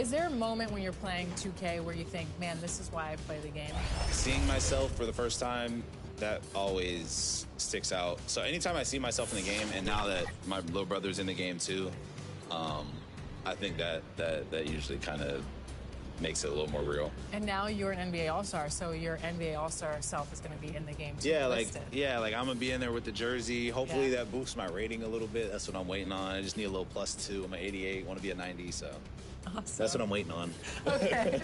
Is there a moment when you're playing 2K where you think, man, this is why I play the game? Seeing myself for the first time, that always sticks out. So anytime I see myself in the game, and now that my little brother's in the game too, I think that usually kind of makes it a little more real. And now you're an NBA All-Star, so your NBA All-Star self is going to be in the game too. Yeah, like I'm gonna be in there with the jersey. Hopefully that boosts my rating a little bit. That's what I'm waiting on. I just need a little +2. I'm an 88, want to be a 90, so awesome. That's what I'm waiting on. Okay.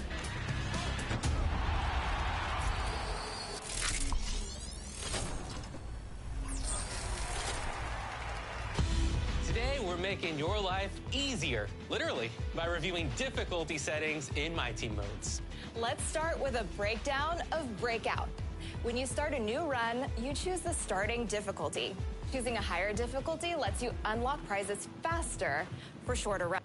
Today, we're making your life easier, literally, by reviewing difficulty settings in My Team modes. Let's start with a breakdown of Breakout. When you start a new run, you choose the starting difficulty. Choosing a higher difficulty lets you unlock prizes faster for shorter runs.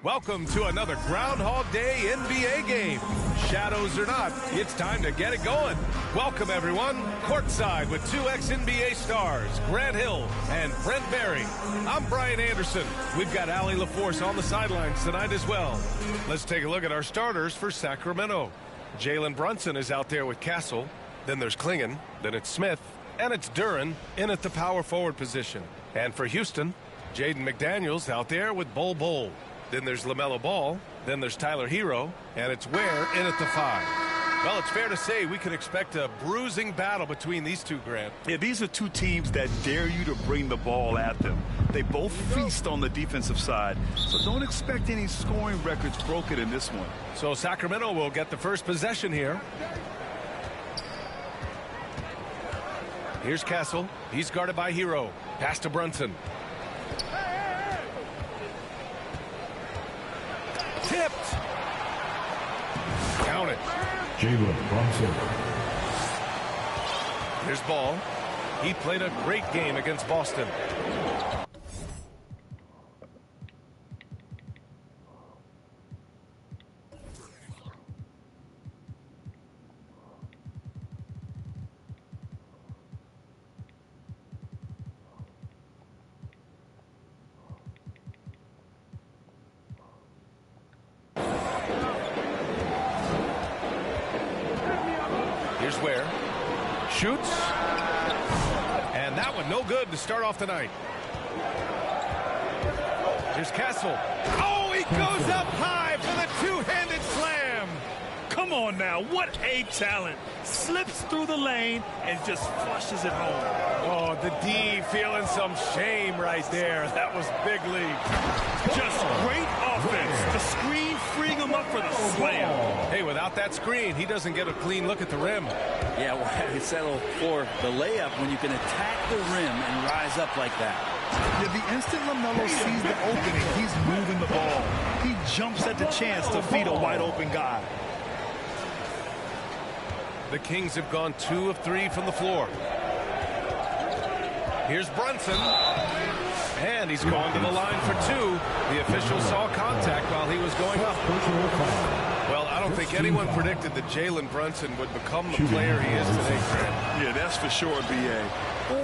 Welcome to another Groundhog Day NBA game. Shadows or not, it's time to get it going. Welcome, everyone. Courtside with two ex-NBA stars, Grant Hill and Brent Barry. I'm Brian Anderson. We've got Allie LaForce on the sidelines tonight as well. Let's take a look at our starters for Sacramento. Jalen Brunson is out there with Castle. Then there's Klingon. Then it's Smith. And it's Duren in at the power forward position. And for Houston, Jaden McDaniels out there with Bol. Then there's LaMelo Ball. Then there's Tyler Hero. And it's Ware in at the 5. Well, it's fair to say we could expect a bruising battle between these two, Grant. Yeah, these are two teams that dare you to bring the ball at them. They both feast on the defensive side, so don't expect any scoring records broken in this one. So Sacramento will get the first possession here. Here's Castle. He's guarded by Hero. Pass to Brunson. Tipped. Count it. Jalen Brunson. Here's Ball. He played a great game against Boston. Here's Ware. Shoots. And that one no good to start off the night. Here's Castle. Oh, he goes up high for the two-handed slam. Come on now, what a talent. Slips through the lane and just flushes it home. Oh, the D feeling some shame right there. That was big league. Just great offense. The screen freeing him up for the slam. Hey, with without that screen, he doesn't get a clean look at the rim. Yeah, well, you settle for the layup when you can attack the rim and rise up like that. Yeah, the instant LaMelo sees the opening, he's moving the ball. He jumps at the chance to feed a wide-open guy. The Kings have gone 2 of 3 from the floor. Here's Brunson. And he's gone to the line for 2. The official saw contact while he was going up. Well, I don't think anyone predicted that Jalen Brunson would become the player he is today, Grant. Yeah, that's for sure, B.A.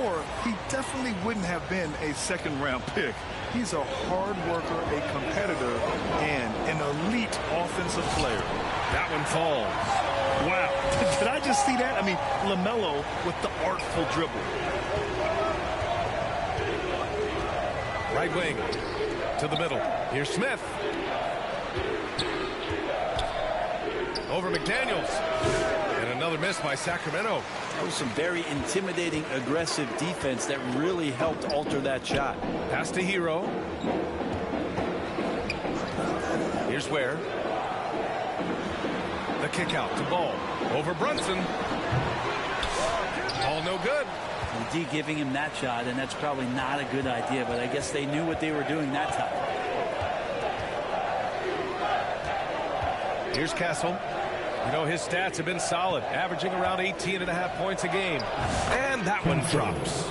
Or he definitely wouldn't have been a second-round pick. He's a hard worker, a competitor, and an elite offensive player. That one falls. Wow. Did I just see that? I mean, LaMelo with the artful dribble. Right wing to the middle. Here's Smith. Over McDaniels. And another miss by Sacramento. That was some very intimidating, aggressive defense that really helped alter that shot. Pass to Hero. Here's Ware. The kick out to Ball. Over Brunson. All no good. D giving him that shot, and that's probably not a good idea, but I guess they knew what they were doing that time. Here's Castle. You know, his stats have been solid, averaging around 18.5 points a game. And that one drops.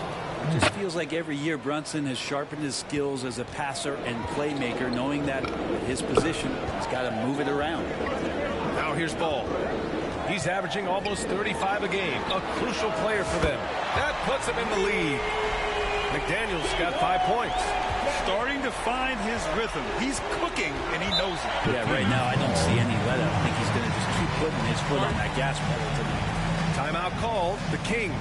It just feels like every year Brunson has sharpened his skills as a passer and playmaker, knowing that at his position, he's got to move it around. Now here's Ball. He's averaging almost 35 a game. A crucial player for them. That puts him in the lead. McDaniels got 5 points. Starting to find his rhythm. He's cooking, and he knows it. Yeah, right now I don't see any let up. I think he's going to just keep putting his foot on that gas pedal tonight. Timeout called. The Kings.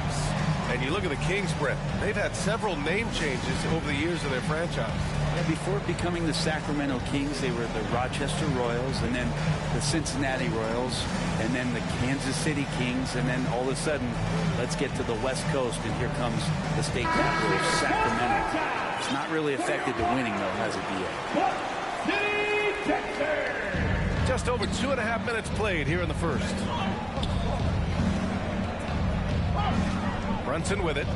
And you look at the Kings, Brett. They've had several name changes over the years of their franchise. Yeah, before becoming the Sacramento Kings, they were the Rochester Royals, and then the Cincinnati Royals, and then the Kansas City Kings, and then all of a sudden, let's get to the West Coast, and here comes the state capital of Sacramento. It's not really affected the winning, though, has it, DA? Just over 2.5 minutes played here in the first. Brunson with it.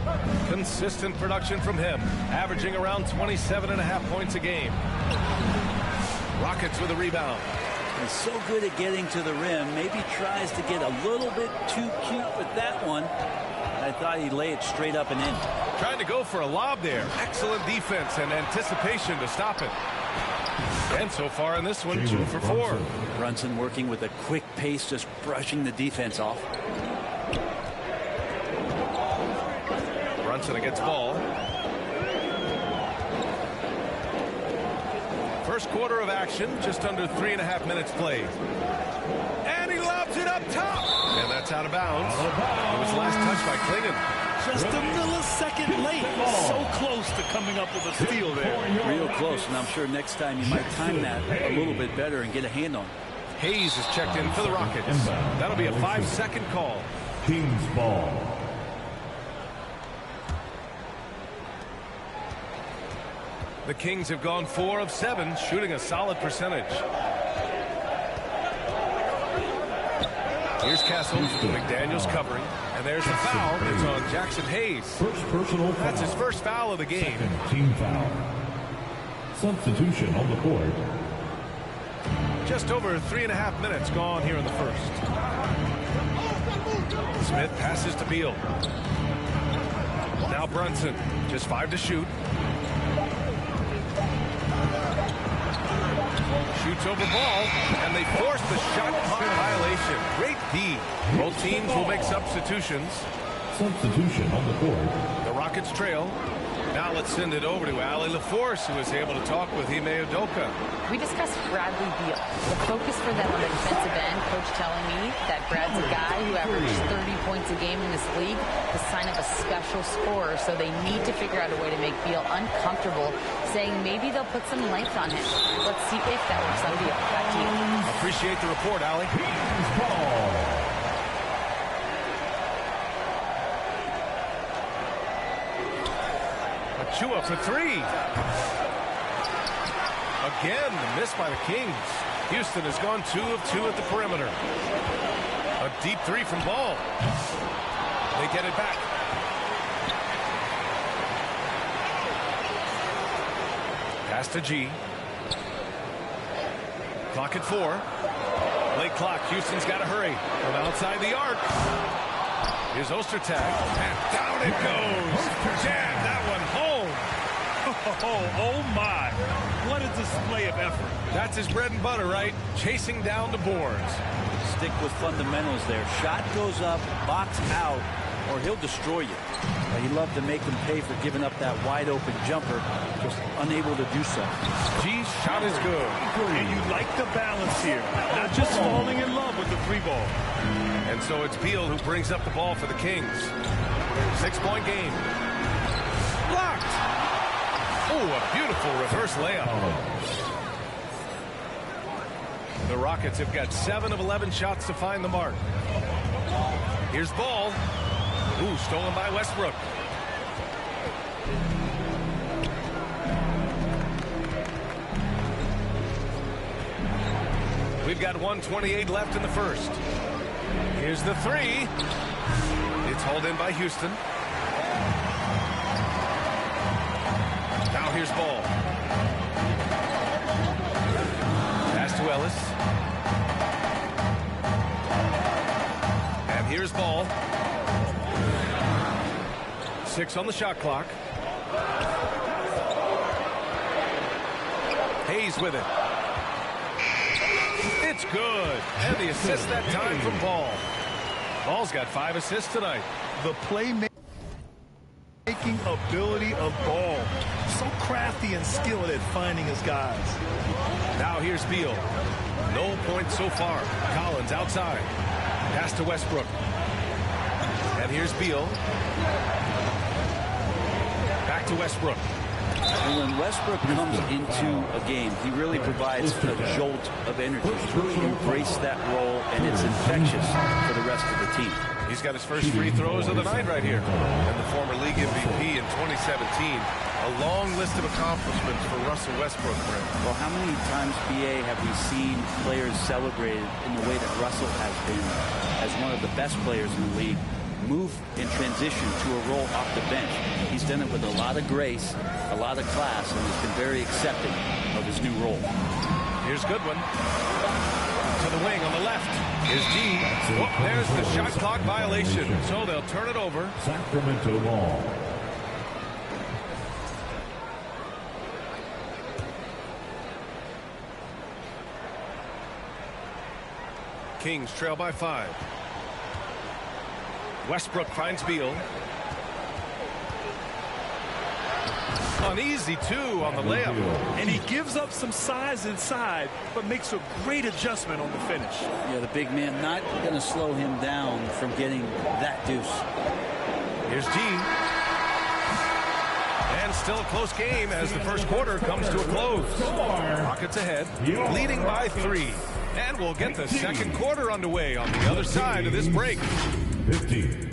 Consistent production from him, averaging around 27.5 points a game. Rockets with a rebound. He's so good at getting to the rim. Maybe tries to get a little bit too cute with that one. I thought he'd lay it straight up and in. Trying to go for a lob there. Excellent defense and anticipation to stop it. And so far in this one, 2 for 4. Brunson working with a quick pace, just brushing the defense off. Brunson against Ball. First quarter of action, just under 3.5 minutes played. And he lobs it up top. And that's out of bounds. It was last touched by Klingon. Just a millisecond late. So close to coming up with a steal there. Real close, and I'm sure next time you might time that a little bit better and get a hand on it. Hayes is checked in for the Rockets. That'll be a 5-second call. Kings ball. The Kings have gone 4 of 7, shooting a solid percentage. Here's Castle. McDaniels covering. And there's a foul. It's on Jackson Hayes. First personal foul. That's his first foul of the game. Second team foul. Substitution on the court. Just over 3.5 minutes gone here in the first. Smith passes to Beal. Now Brunson. Just 5 to shoot. Shoots over Ball, and they force the shot clock violation. Great D. Both teams will make substitutions. Substitution on the court. The Rockets trail. Now let's send it over to Ali LaForce, who was able to talk with Ime Udoka. We discussed Bradley Beal. The focus for them on the defensive end, coach telling me that Brad's a guy who averaged 30 points a game in this league, the sign of a special scorer, so they need to figure out a way to make Beal uncomfortable, saying maybe they'll put some length on him. Let's see if that works on Beal. Back to you. Appreciate the report, Ali. Chua for 3. Again, the miss by the Kings. Houston has gone 2 of 2 at the perimeter. A deep three from Ball. They get it back. Pass to G. Clock at 4. Late clock. Houston's got to hurry. From outside the arc. Here's Ostertag. And down it goes. Jam that one home. Oh my. What a display of effort. That's his bread and butter, right? Chasing down the boards. Stick with fundamentals there. Shot goes up, box out, or he'll destroy you. He loved to make them pay for giving up that wide open jumper, just unable to do so. G's shot is good. And you like the balance here, not just falling in love with the 3 ball. And so it's Beal who brings up the ball for the Kings. 6-point game. Blocked. Oh, a beautiful reverse layup. The Rockets have got 7 of 11 shots to find the mark. Here's Ball. Ooh, stolen by Westbrook. We've got 1:28 left in the first. Here's the 3. It's hauled in by Houston. Now here's Ball. Pass to Ellis. And here's Ball. 6 on the shot clock. Hayes with it. It's good. And the assist that time from Ball. Ball's got 5 assists tonight. The playmaking ability of Ball. So crafty and skilled at finding his guys. Now here's Beal. No points so far. Collins outside. Pass to Westbrook. And here's Beal. Back to Westbrook. And when Westbrook comes into a game, he really provides a jolt of energy. Embrace that role, and it's infectious for the rest of the team. He's got his first free throws of the night right here. And the former league MVP in 2017. A long list of accomplishments for Russell Westbrook, Brent. Well, how many times, BA, have we seen players celebrated in the way that Russell has been as one of the best players in the league, move in transition to a role off the bench? He's done it with a lot of grace, a lot of class, and has been very accepting of his new role. Here's Goodwin. To the wing on the left. Here's G. Oh, there's the shot clock violation. So they'll turn it over. Sacramento ball. Kings trail by 5. Westbrook finds Beal. An easy 2 on the layup. And he gives up some size inside, but makes a great adjustment on the finish. Yeah, the big man not going to slow him down from getting that deuce. Here's G. And still a close game as the first quarter comes to a close. Rockets ahead, leading by 3. And we'll get the second quarter underway on the other side of this break. 50.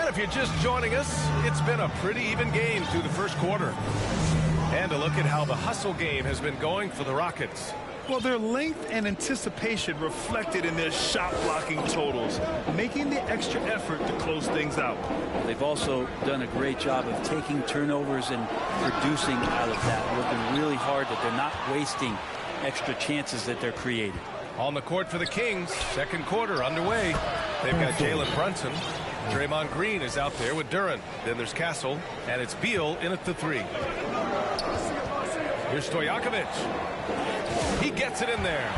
If you're just joining us, it's been a pretty even game through the first quarter. And a look at how the hustle game has been going for the Rockets. Well, their length and anticipation reflected in their shot blocking totals, making the extra effort to close things out. They've also done a great job of taking turnovers and producing out of that, working really hard that they're not wasting extra chances that they're creating. On the court for the Kings, second quarter underway. They've got Jalen Brunson. Draymond Green is out there with Duren. Then there's Castle, and it's Beal in at the 3. Here's Stojakovic. He gets it in there.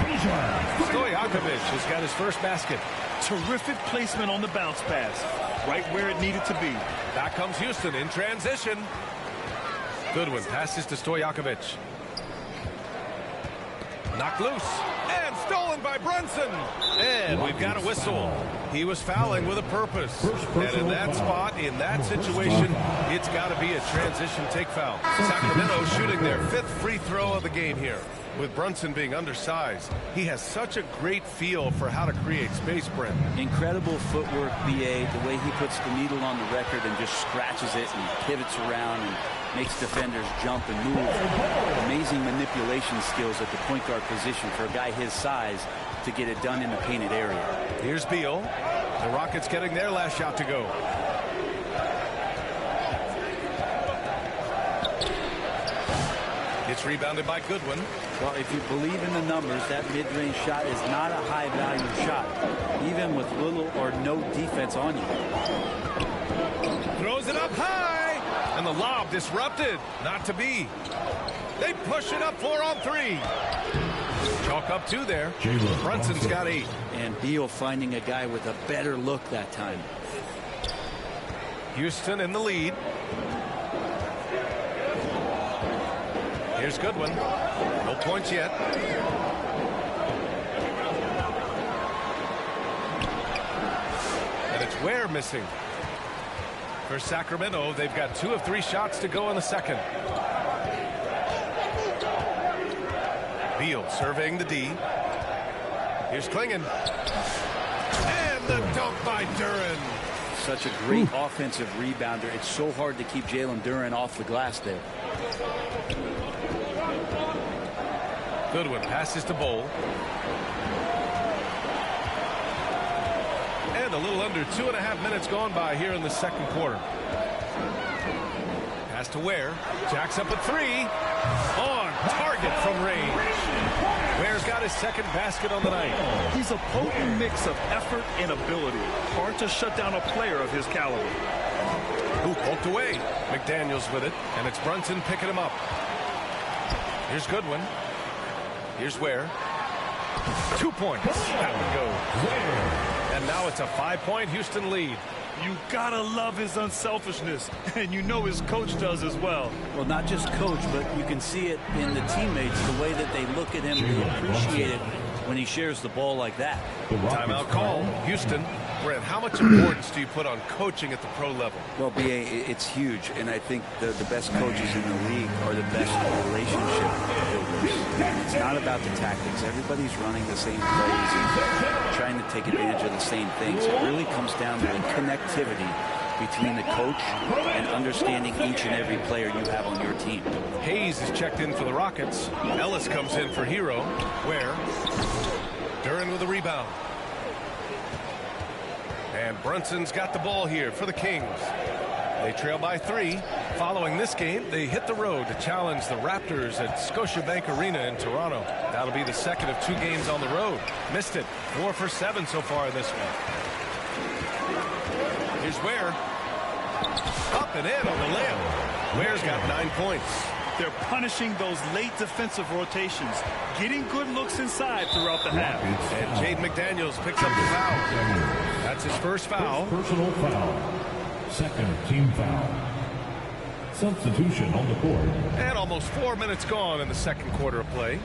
Stojakovic has got his first basket. Terrific placement on the bounce pass. Right where it needed to be. Back comes Houston in transition. Goodwin passes to Stojakovic. Knocked loose. And stolen by Brunson. And we've got a whistle. He was fouling with a purpose. And in that spot, in that situation, it's got to be a transition take foul. Sacramento shooting their 5th free throw of the game here. With Brunson being undersized, he has such a great feel for how to create space, Brent. Incredible footwork, BA, the way he puts the needle on the record and just scratches it and pivots around and makes defenders jump and move. Amazing manipulation skills at the point guard position for a guy his size to get it done in the painted area. Here's Beal. The Rockets getting their last shot to go. It's rebounded by Goodwin. Well, if you believe in the numbers, that mid-range shot is not a high-value shot, even with little or no defense on you. Throws it up high, and the lob disrupted. Not to be. They push it up 4 on 3. Chalk up 2 there. Brunson's got 8. And Beal finding a guy with a better look that time. Houston in the lead. Here's Goodwin. No points yet. And it's Ware missing. For Sacramento, they've got 2 of 3 shots to go in the second. Beal surveying the D. Here's Klingon. And the dunk by Duren. Such a great offensive rebounder. It's so hard to keep Jalen Duren off the glass there. Goodwin passes to Bowl. And a little under 2.5 minutes gone by here in the second quarter. Pass to Ware. Jacks up a 3. On target from range. Ware's got his second basket on the night. He's a potent mix of effort and ability. Hard to shut down a player of his caliber. Who poked away. McDaniels with it. And it's Brunson picking him up. Here's Goodwin. Here's Ware. 2 points. That one goes. And now it's a 5-point Houston lead. You gotta love his unselfishness, and you know his coach does as well. Well, not just coach, but you can see it in the teammates, the way that they look at him, they appreciate it when he shares the ball like that. Timeout call. Houston. Brent, how much importance do you put on coaching at the pro level? Well, BA, it's huge, and I think the best coaches in the league are the best relationship builders. It's not about the tactics. Everybody's running the same plays and trying to take advantage of the same things. It really comes down to the connectivity between the coach and understanding each and every player you have on your team. Hayes is checked in for the Rockets. Ellis comes in for Hero. Ware. Duren with a rebound. And Brunson's got the ball here for the Kings. They trail by 3. Following this game, they hit the road to challenge the Raptors at Scotiabank Arena in Toronto. That'll be the second of 2 games on the road. Missed it. 4 for 7 so far in this one. Here's Ware. Up and in on the layup. Ware's got 9 points. They're punishing those late defensive rotations, getting good looks inside throughout the half. And Jaden McDaniels picks up the foul. That's his first foul. Personal foul. Second team foul. Substitution on the court. And almost 4 minutes gone in the second quarter of play.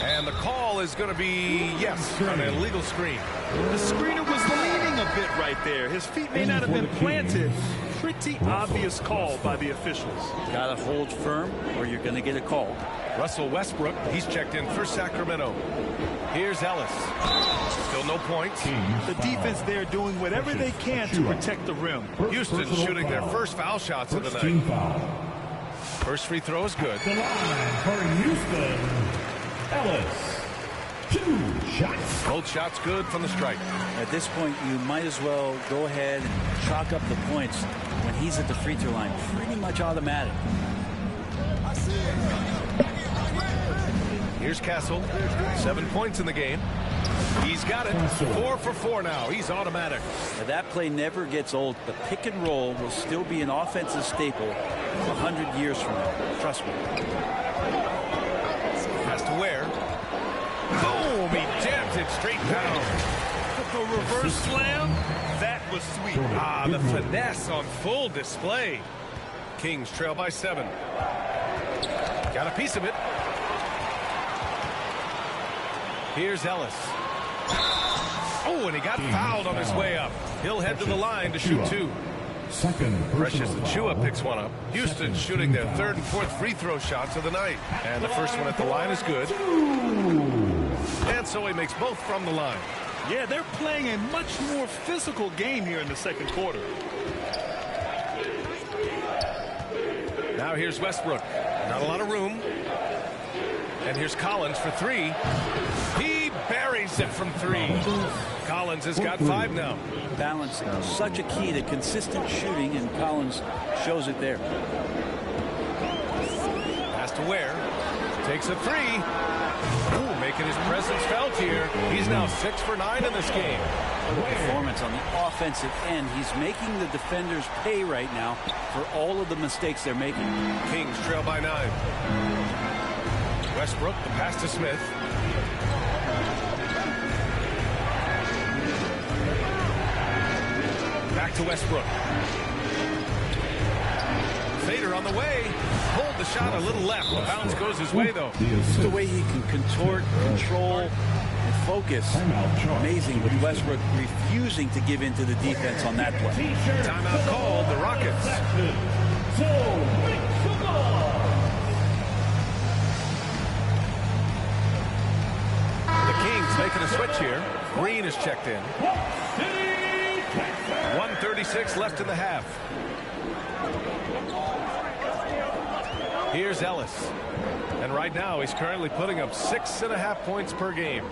And the call is going to be, yes, an illegal screen. The screener was leaning a bit right there. His feet may not have been planted. Pretty obvious call by the officials. Got to hold firm or you're going to get a call. Russell Westbrook, he's checked in for Sacramento. Here's Ellis. Still no points. The defense there doing whatever they can to protect the rim. Houston shooting their first foul shots of the night. First free throw is good. The line for Houston, Ellis. 2 shots. Both shots good from the stripe. At this point, you might as well go ahead and chalk up the points when he's at the free throw line. Pretty much automatic. Here's Castle. 7 points in the game. He's got it. 4 for 4 now. He's automatic. Now, that play never gets old. The pick and roll will still be an offensive staple 100 years from now. Trust me. Pass to Ware. Boom! He jams it straight down. The reverse slam, that was sweet. Ah, the finesse on full display. Kings trail by 7. Got a piece of it. Here's Ellis. Oh, and he got fouled on his way up. He'll head to the line to shoot 2. Precious Achua picks one up. Houston shooting their 3rd and 4th free throw shots of the night. And the first one at the line is good. And so he makes both from the line. Yeah, they're playing a much more physical game here in the second quarter. Now here's Westbrook. Not a lot of room. And here's Collins for 3. He buries it from 3. Collins has got 5 now. Balance, such a key to consistent shooting, and Collins shows it there. Pass to Ware. Takes a 3. Ooh, making his presence felt here. He's now 6 for 9 in this game. Performance on the offensive end. He's making the defenders pay right now for all of the mistakes they're making. Kings trail by 9. Westbrook, the pass to Smith. Back to Westbrook. Fader on the way. Pulled the shot a little left. The bounce goes his way, though. Just the way he can contort, control, and focus. Amazing with Westbrook refusing to give in to the defense on that play. Timeout called, the Rockets. The Kings making a switch here. Green is checked in. 1:36 left in the half. Here's Ellis. And right now he's currently putting up 6.5 points per game.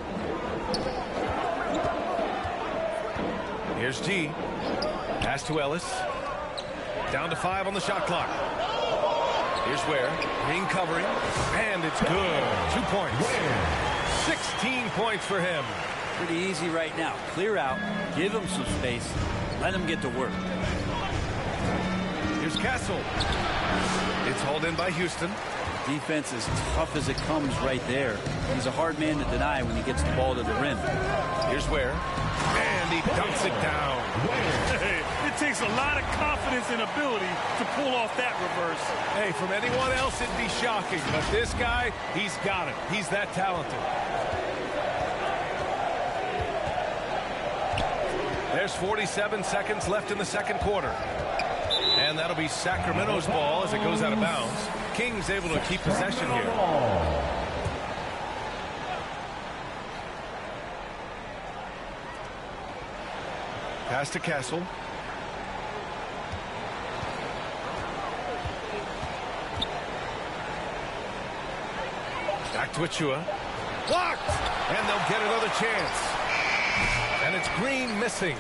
Here's G. Pass to Ellis. Down to 5 on the shot clock. Here's Ware. Green covering. And it's good. 2 points. 16 points for him. Pretty easy right now. Clear out. Give him some space. Let him get to work. Here's Castle. It's hauled in by Houston. Defense is tough as it comes right there. He's a hard man to deny when he gets the ball to the rim. Here's Ware. And he dunks it down. Hey, it takes a lot of confidence and ability to pull off that reverse. Hey, from anyone else it'd be shocking, but this guy, he's got it. He's that talented. There's 47 seconds left in the second quarter. And that'll be Sacramento's ball as it goes out of bounds. Kings able to keep possession here. Pass to Castle. Back to Achua. Blocked! And they'll get another chance. And it's Green missing.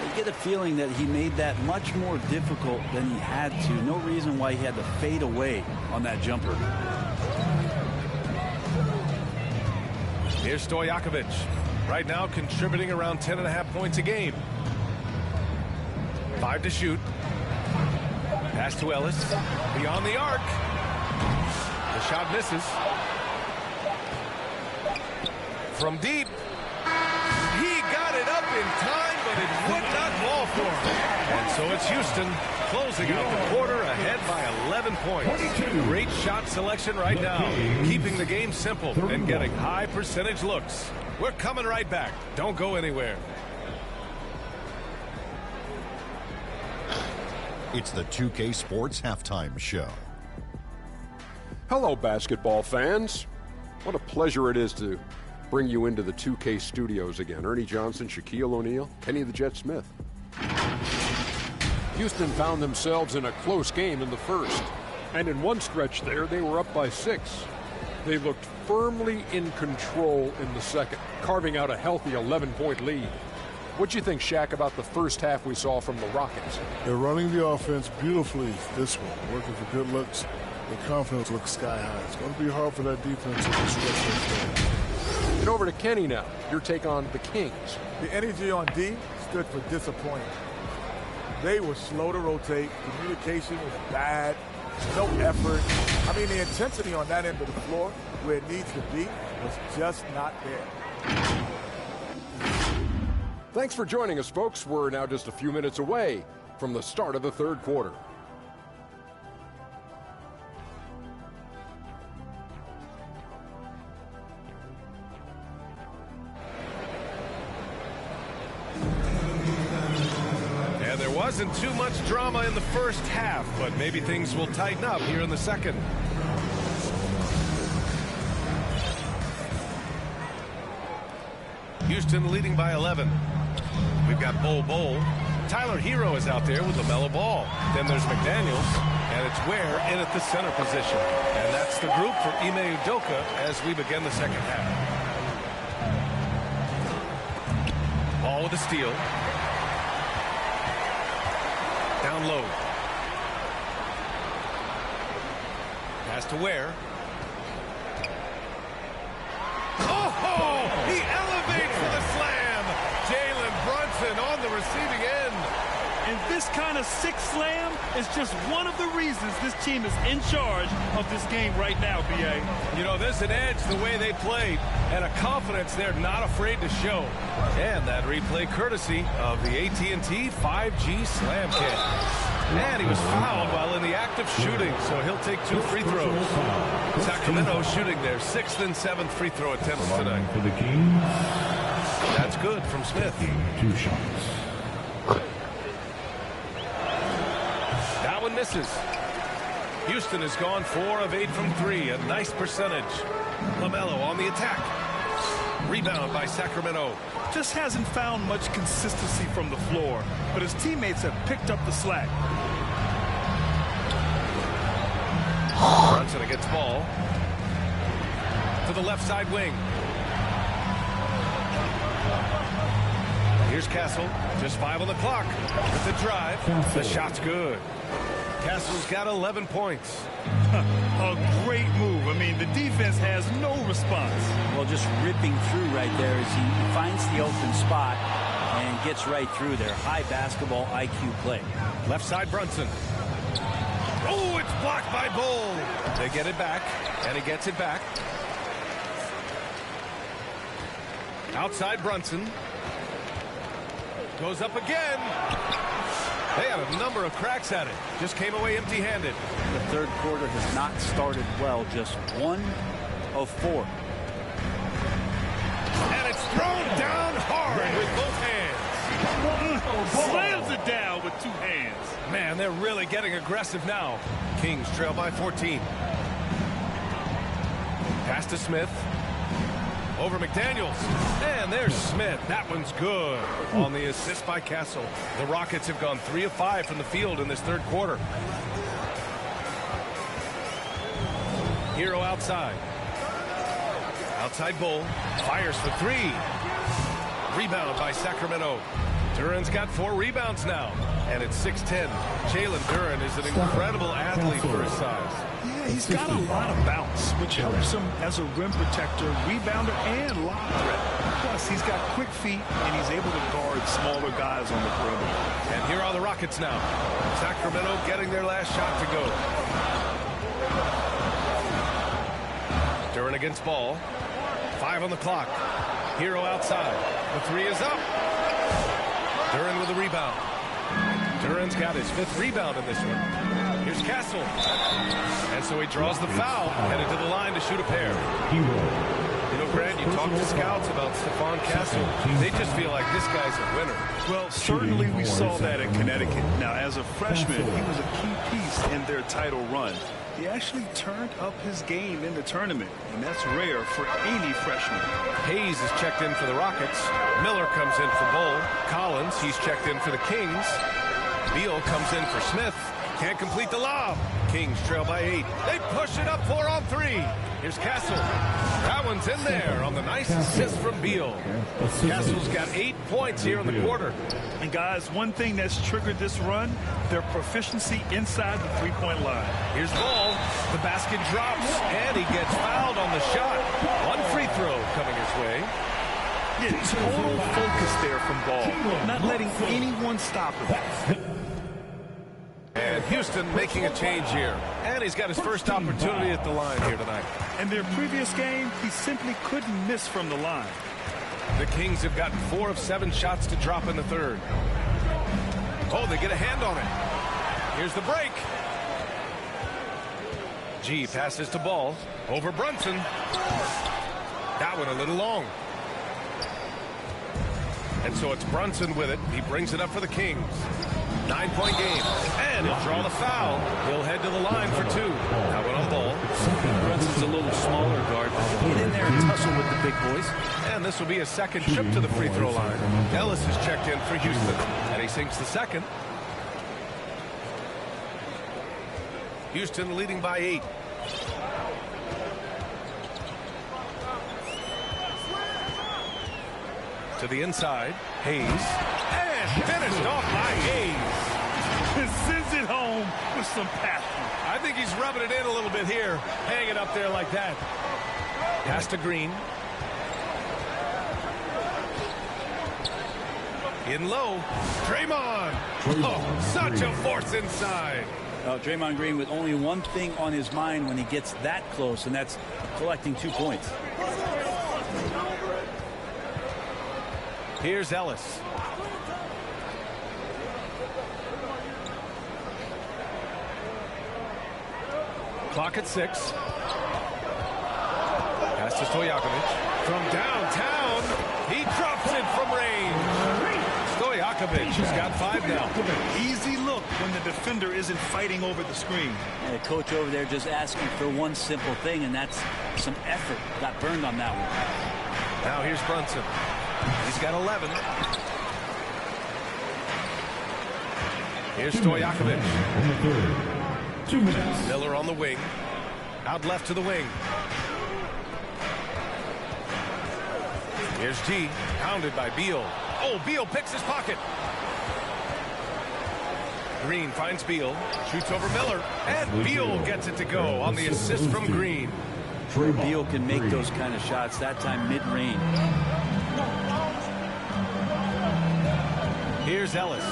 You get a feeling that he made that much more difficult than he had to. No reason why he had to fade away on that jumper. Here's Stojakovic. Right now contributing around 10.5 points a game. 5 to shoot. Pass to Ellis. Beyond the arc. The shot misses. From deep. He got it up in time, but it would not fall for him. And so it's Houston closing out the quarter ahead by 11 points. Great shot selection right now, keeping the game simple and getting high percentage looks. We're coming right back. Don't go anywhere. It's the 2K Sports Halftime Show. Hello, basketball fans. What a pleasure it is to bring you into the 2K studios again. Ernie Johnson, Shaquille O'Neal, Kenny the Jet Smith. Houston found themselves in a close game in the first. And in one stretch there, they were up by 6. They looked firmly in control in the second, carving out a healthy 11-point lead. What'd you think, Shaq, about the first half we saw from the Rockets? They're running the offense beautifully this one, working for good looks. The confidence looks sky high. It's going to be hard for that defense to stretch those. And over to Kenny now. Your take on the Kings. The energy on D stood for disappointing. They were slow to rotate. Communication was bad. No effort. I mean, the intensity on that end of the floor, where it needs to be, was just not there. Thanks for joining us, folks. We're now just a few minutes away from the start of the third quarter. Wasn't too much drama in the first half, but maybe things will tighten up here in the second. Houston leading by 11. We've got Bowl. Tyler Hero is out there with LaMelo Ball. Then there's McDaniels, and it's Ware in at the center position. And that's the group for Ime Udoka as we begin the second half. Ball with a steal. Down low. Pass to Ware. Oh, he elevates for the slam. Jalen Brunson on the receiving end. And this kind of sick slam is just one of the reasons this team is in charge of this game right now, B.A. You know, there's an edge the way they played and a confidence they're not afraid to show. And that replay courtesy of the AT&T 5G Slam Kit. And he was fouled while in the act of shooting, so he'll take 2 free throws. Sacramento shooting their 6th and 7th free throw attempts tonight. For the Kings. That's good from Smith. 2 shots. That one misses. Houston has gone 4 of 8 from 3, a nice percentage. LaMelo on the attack. Rebound by Sacramento. Just hasn't found much consistency from the floor, but his teammates have picked up the slack. Brunson against ball. To the left side wing. Here's Castle. Just 5 on the clock. With the drive. The shot's good. Castle's got 11 points. A great move. I mean, the defense has no response. Well, just ripping through right there as he finds the open spot and gets right through there. High basketball IQ play. Left side Brunson. Oh, it's blocked by Bull. They get it back, and he gets it back. Outside Brunson. Goes up again. They had a number of cracks at it. Just came away empty-handed. The third quarter has not started well. Just 1 of 4. And it's thrown down hard with both hands. Slams it down with 2 hands. Man, they're really getting aggressive now. Kings trail by 14. Pass to Smith. Over McDaniels. And there's Smith. That one's good. On the assist by Castle. The Rockets have gone 3 of 5 from the field in this third quarter. Hero outside. Outside Bull. Fires for 3. Rebound by Sacramento. Duren's got 4 rebounds now. And it's 6-10. Jalen Duren is an incredible athlete for his size. Yeah, he's got a lot of bounce, which helps him as a rim protector, rebounder, and lob threat. Plus, he's got quick feet, and he's able to guard smaller guys on the perimeter. And here are the Rockets now. Sacramento getting their last shot to go. Duren against ball. 5 on the clock. Hero outside. The 3 is up. Duren with a rebound. Duren's got his 5th rebound in this one. Here's Castle. And so he draws the foul, headed to the line to shoot a pair. You know, Grant, you talk to scouts about Stephon Castle. They just feel like this guy's a winner. Well, certainly we saw that in Connecticut. Now, as a freshman, he was a key piece in their title run. He actually turned up his game in the tournament, and that's rare for any freshman. Hayes is checked in for the Rockets. Miller comes in for Bull. Collins, he's checked in for the Kings. Beal comes in for Smith. Can't complete the lob. Kings trail by 8. They push it up 4 on 3. Here's Castle. That one's in there on the nice assist from Beal. Castle's got 8 points here in the quarter. And guys, one thing that's triggered this run, their proficiency inside the three-point line. Here's Ball. The basket drops, and he gets fouled on the shot. 1 free throw coming his way. Yeah, total focus there from Ball. Not letting anyone stop him. And Houston making a change here. And he's got his first opportunity at the line here tonight. In their previous game, he simply couldn't miss from the line. The Kings have gotten 4 of 7 shots to drop in the third. Oh, they get a hand on it. Here's the break. G passes to Ball. Over Brunson. That one a little long. And so it's Brunson with it. He brings it up for the Kings. 9-point game. And he'll draw the foul. He'll head to the line for 2. Now went on ball. Brunson's a little smaller guard. Get in there and tussle with the big boys. And this will be a second trip to the free throw line. Ellis is checked in for Houston. And he sinks the second. Houston leading by 8. To the inside. Hayes. And finished off by Hayes. Sends it home with some passion. I think he's rubbing it in a little bit here. Hang it up there like that. Pass to Green. In low. Draymond. Oh, such a force inside. Draymond Green with only one thing on his mind when he gets that close, and that's collecting 2 points. Here's Ellis. Clock at 6. Pass to Stojakovic. From downtown, he drops it from range. Stojakovic has got 5 now. Easy look when the defender isn't fighting over the screen. And the coach over there just asking for one simple thing, and that's some effort. Got burned on that one. Now here's Brunson. He's got 11. Here's Stojakovic. 2 minutes. Miller on the wing. Out left to the wing. Here's G. Pounded by Beal. Oh, Beal picks his pocket. Green finds Beal. Shoots over Miller. And Beal gets it to go on the assist from Green. Beal can make those kind of shots, that time mid-range. Here's Ellis.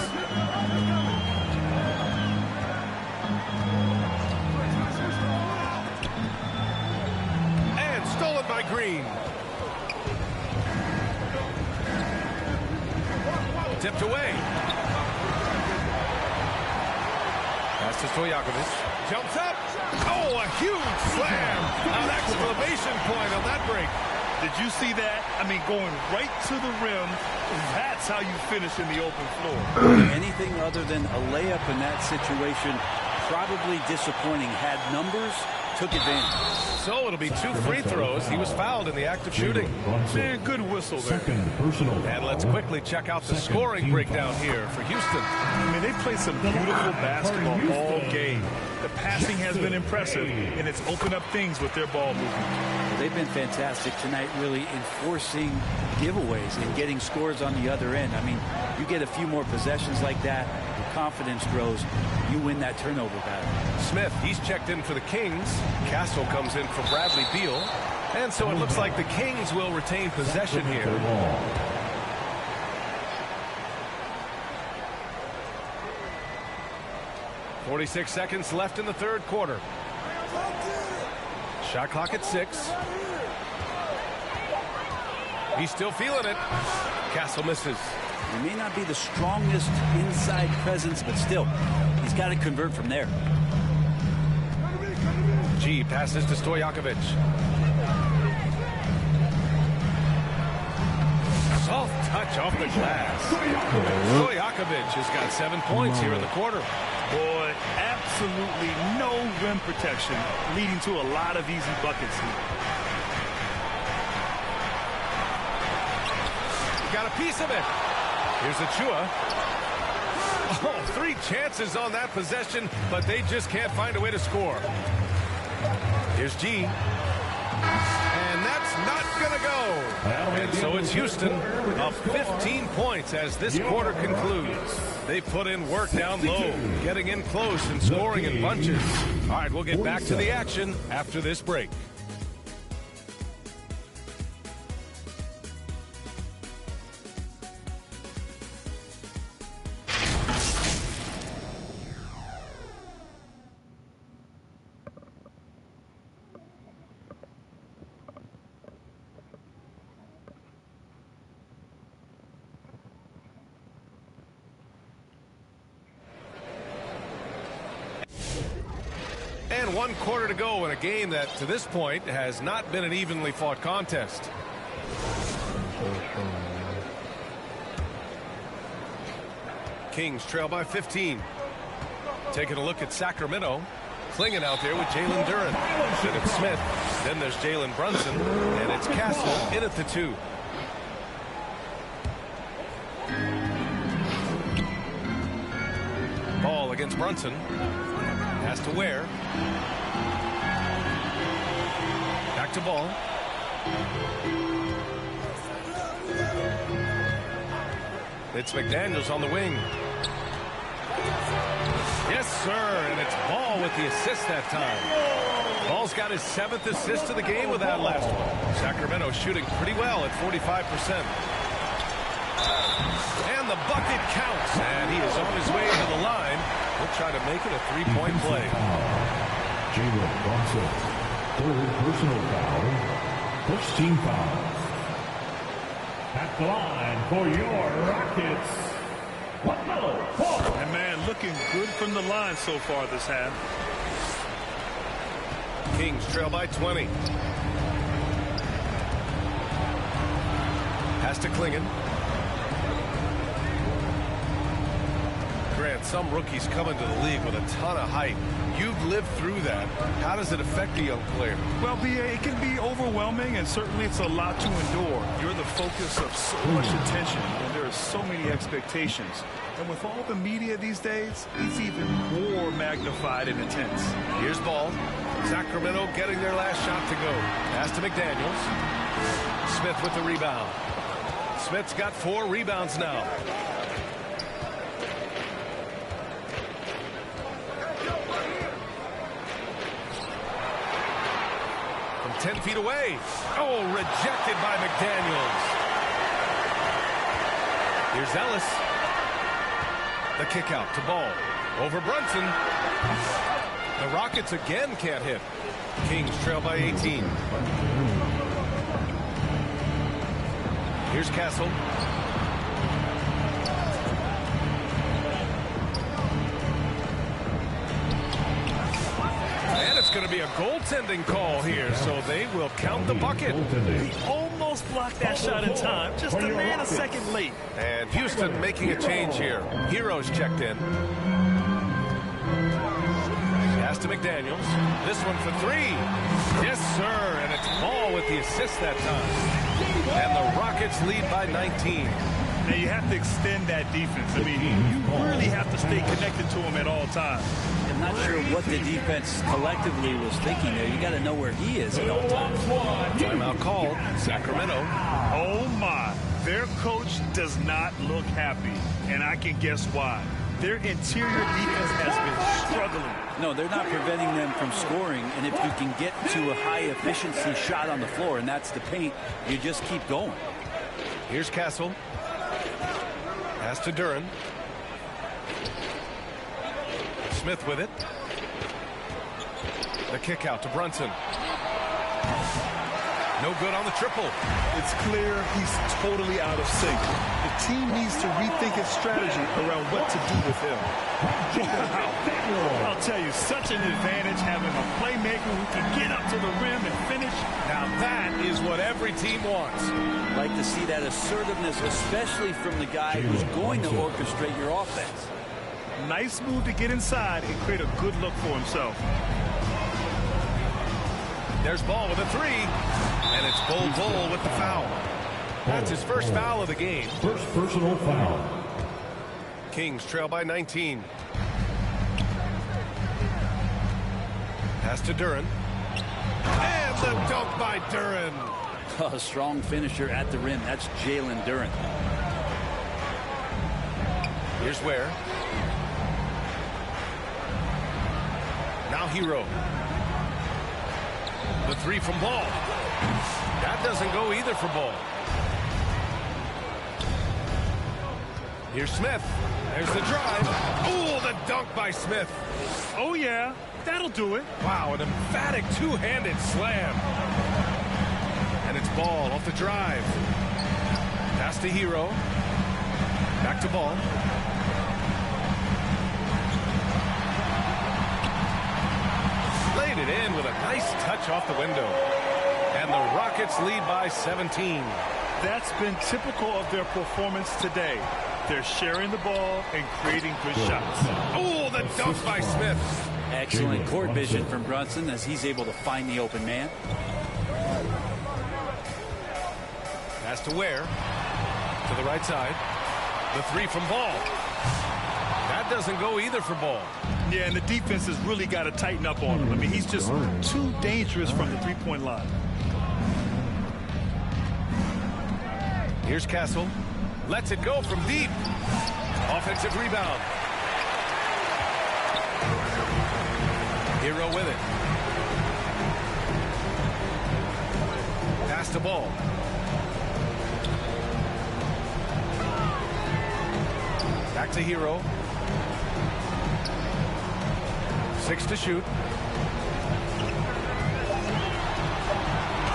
And stolen by Green. Tipped away. Pass to Stojakovic. Jumps up. Oh, a huge slam. An exclamation point on that break. Did you see that? I mean, going right to the rim. That's how you finish in the open floor. Anything other than a layup in that situation, probably disappointing. Had numbers, took advantage. So it'll be 2 free throws. He was fouled in the act of shooting. Man, good whistle there. And let's quickly check out the scoring breakdown here for Houston. I mean, they've played some beautiful basketball all game. The passing has been impressive, and it's opened up things with their ball movement. They've been fantastic tonight, really enforcing giveaways and getting scores on the other end. I mean, you get a few more possessions like that, your confidence grows, you win that turnover battle. Smith, he's checked in for the Kings. Castle comes in for Bradley Beal. And so it looks like the Kings will retain possession here. 46 seconds left in the third quarter. Shot clock at 6. He's still feeling it. Castle misses. He may not be the strongest inside presence, but still, he's got to convert from there. G passes to Stojakovic. Soft touch off the glass. Stojakovic has got 7 points here in the quarter. Boy, absolutely no rim protection, leading to a lot of easy buckets here. Got a piece of it. Here's Achua. Oh, 3 chances on that possession, but they just can't find a way to score. Here's G. And that's not going to go. And so it's Houston up 15 points as this quarter concludes. They put in work down low, getting in close and scoring in bunches. All right, we'll get back to the action after this break. And 1 quarter to go in a game that, to this point, has not been an evenly fought contest. Kings trail by 15. Taking a look at Sacramento. Clinging out there with Jalen Duren. Then it's Smith. Then there's Jalen Brunson. And it's Castle in at the 2. Ball against Brunson. Pass to Ware. Back to Ball. It's McDaniels on the wing. Yes, sir, and it's Ball with the assist that time. Ball's got his 7th assist of the game with that last one. Sacramento shooting pretty well at 45%. And the bucket counts, and he is on his way to the line. He'll try to make it a 3-point play. Jalen Brunson, 3rd personal foul, 1st team foul. At the line for your Rockets, LaMelo. And man, looking good from the line so far this half. Kings trail by 20. Pass to Klingon. Grant, some rookies come into the league with a ton of height. You've lived through that. How does it affect a young player? Well, it can be overwhelming, and certainly it's a lot to endure. You're the focus of so much attention, and there are so many expectations. And with all the media these days, it's even more magnified and intense. Here's Ball. Sacramento getting their last shot to go. Pass to McDaniels. Smith with the rebound. Smith's got 4 rebounds now. From 10 feet away. Oh, rejected by McDaniels. Here's Ellis. The kick out to Ball. Over Brunson. The Rockets again can't hit. Kings trail by 18. Here's Castle. And it's going to be a goaltending call here, so they will count the bucket. He almost blocked that shot in time, just a nanosecond late. And Houston making a change here. Heroes checked in. Pass to McDaniels. This one for 3. Yes, sir. And it's Ball with the assist that time. And the Rockets lead by 19. Now you have to extend that defense. I mean, you really have to stay connected to him at all times. I'm not sure what the defense collectively was thinking there. You got to know where he is at all times. Timeout called. Sacramento. Oh, my. Their coach does not look happy, and I can guess why. Their interior defense has been struggling. No, they're not preventing them from scoring, and if you can get to a high-efficiency shot on the floor, and that's the paint, you just keep going. Here's Castle. Pass to Duren. Smith with it. The kick out to Brunson. No good on the triple. It's clear he's totally out of sync. The team needs to rethink its strategy around what to do with him. Wow. I'll tell you, such an advantage having a playmaker who can get up to the rim and finish. Now that is what every team wants. Like to see that assertiveness, especially from the guy who's going to orchestrate your offense. Nice move to get inside and create a good look for himself. There's Ball with a 3. And it's Bull with the foul. That's his first foul of the game. First personal foul. Kings trail by 19. Pass to Duren. And the dunk by Duren. A strong finisher at the rim. That's Jalen Duren. Here's Ware. Now Hero. The 3 from Ball. That doesn't go either for Ball. Here's Smith. There's the drive. Oh, the dunk by Smith. Oh, yeah. That'll do it. Wow, an emphatic two-handed slam. And it's Ball off the drive. Pass to Hero. Back to Ball. Laid it in with a nice touch off the window. And the Rockets lead by 17. That's been typical of their performance today. They're sharing the ball and creating good shots. Oh, the dunk by Smith. Excellent court vision from Brunson as he's able to find the open man. Pass to Ware. To the right side. The three from Ball. That doesn't go either for Ball. Yeah, and the defense has really got to tighten up on him. I mean, he's just too dangerous from the three-point line. Here's Castle. Lets it go from deep. Offensive rebound. Hero with it. Pass to Ball. Back to Hero. 6 to shoot.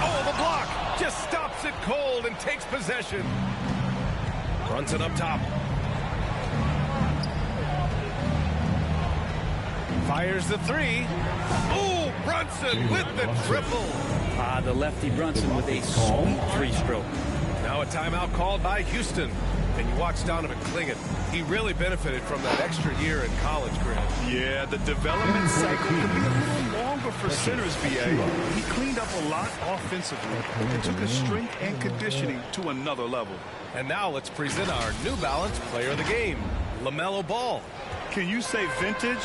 Oh, the block! Just stops it cold and takes possession. Brunson up top. Fires the three. Ooh, Brunson with the triple. The lefty Brunson with a sweet three-stroke. Now a timeout called by Houston. And you watch Donovan Clingan. He really benefited from that extra year in college, Grant. Yeah, the development cycle could be a little longer for centers, BA. He cleaned up a lot offensively and took his strength and conditioning to another level. And now let's present our New Balance player of the game, LaMelo Ball. Can you say vintage?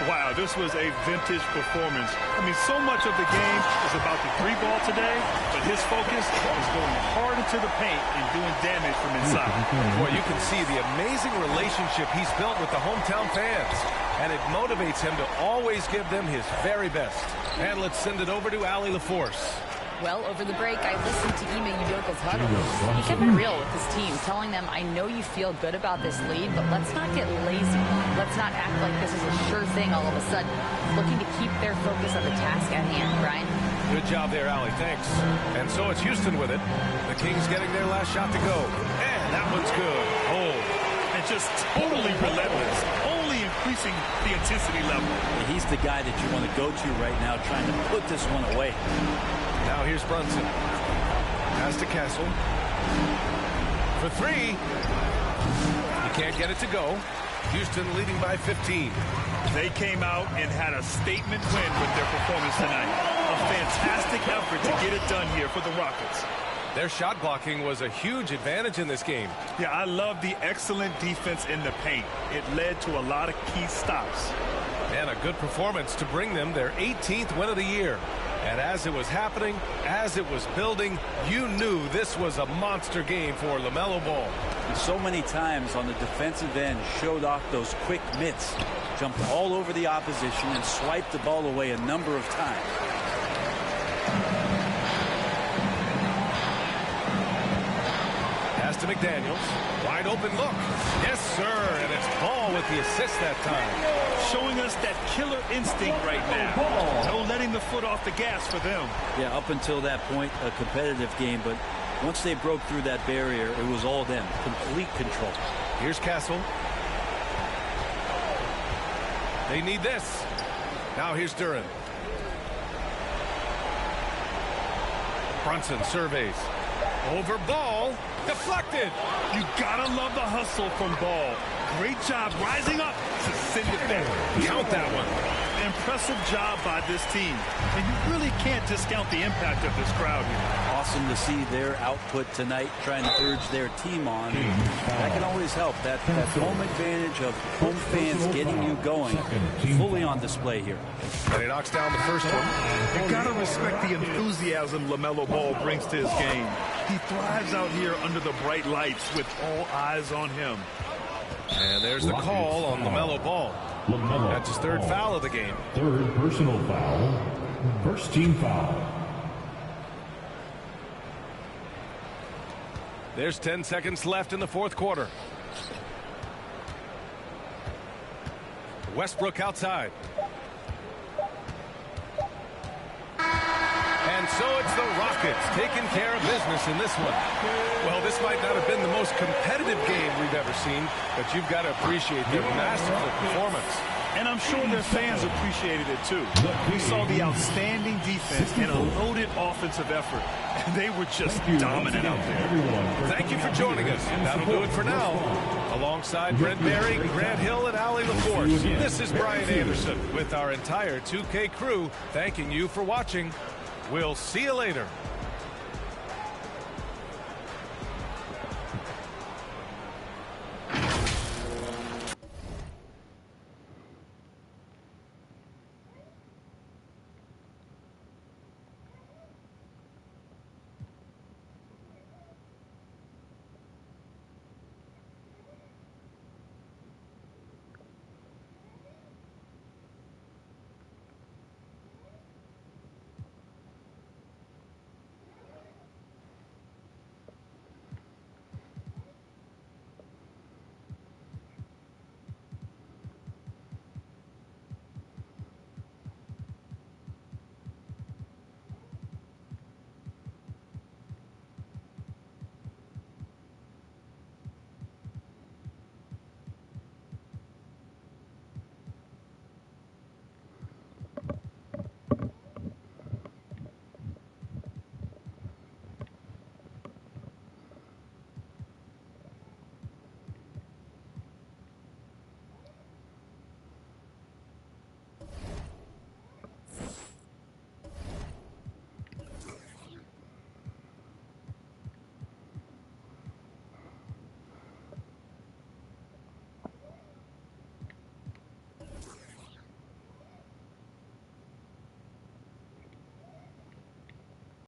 Wow, this was a vintage performance. I mean, so much of the game is about the three ball today, but his focus is going hard into the paint and doing damage from inside. Boy, you can see the amazing relationship he's built with the hometown fans, and it motivates him to always give them his very best. And let's send it over to Allie LaForce. Well, over the break, I listened to Ime Udoka's huddle. He kept it real with his team, telling them, I know you feel good about this lead, but let's not get lazy. Let's not act like this is a sure thing all of a sudden. Looking to keep their focus on the task at hand, Brian. Good job there, Allie. Thanks. And so it's Houston with it. The Kings getting their last shot to go. And that one's good. Oh. And just totally relentless. Only increasing the intensity level. He's the guy that you want to go to right now, trying to put this one away. Now here's Brunson. Pass to Castle. For three. He can't get it to go. Houston leading by 15. They came out and had a statement win with their performance tonight. A fantastic effort to get it done here for the Rockets. Their shot blocking was a huge advantage in this game. Yeah, I love the excellent defense in the paint. It led to a lot of key stops. And a good performance to bring them their 18th win of the year. And as it was happening, as it was building, you knew this was a monster game for LaMelo Ball. And so many times on the defensive end, showed off those quick mitts, jumped all over the opposition and swiped the ball away a number of times. Pass to McDaniels. Wide open look. Yes, sir. And it's Ball with the assist that time. Showing us that killer instinct right now. No letting the foot off the gas for them. Yeah, up until that point, a competitive game, but once they broke through that barrier, it was all them. Complete control. Here's Castle. They need this. Now here's Duren. Brunson surveys. Over Ball. Deflected. You gotta love the hustle from Ball. Great job rising up to send it back. Count that one. Impressive job by this team. And you really can't discount the impact of this crowd here. Awesome to see their output tonight, trying to urge their team on. That can always help. That home advantage of home fans getting you going, fully on display here. And he knocks down the first one. You gotta respect the enthusiasm LaMelo Ball brings to his game. He thrives out here under the bright lights with all eyes on him. And there's the call on LaMelo Ball. That's his third foul of the game. Third personal foul. First team foul. There's 10 seconds left in the fourth quarter. Westbrook outside. And so it's the Rockets taking care of business in this one. Well, this might not have been the most competitive game we've ever seen, but you've got to appreciate their masterful performance. And I'm sure their fans appreciated it too. We saw the outstanding defense and a loaded offensive effort. And they were just dominant out there. Thank you for joining us. That'll do it for now. Alongside Brent Barry, Grant Hill, and Allie LaForce, this is Brian Anderson with our entire 2K crew thanking you for watching. We'll see you later.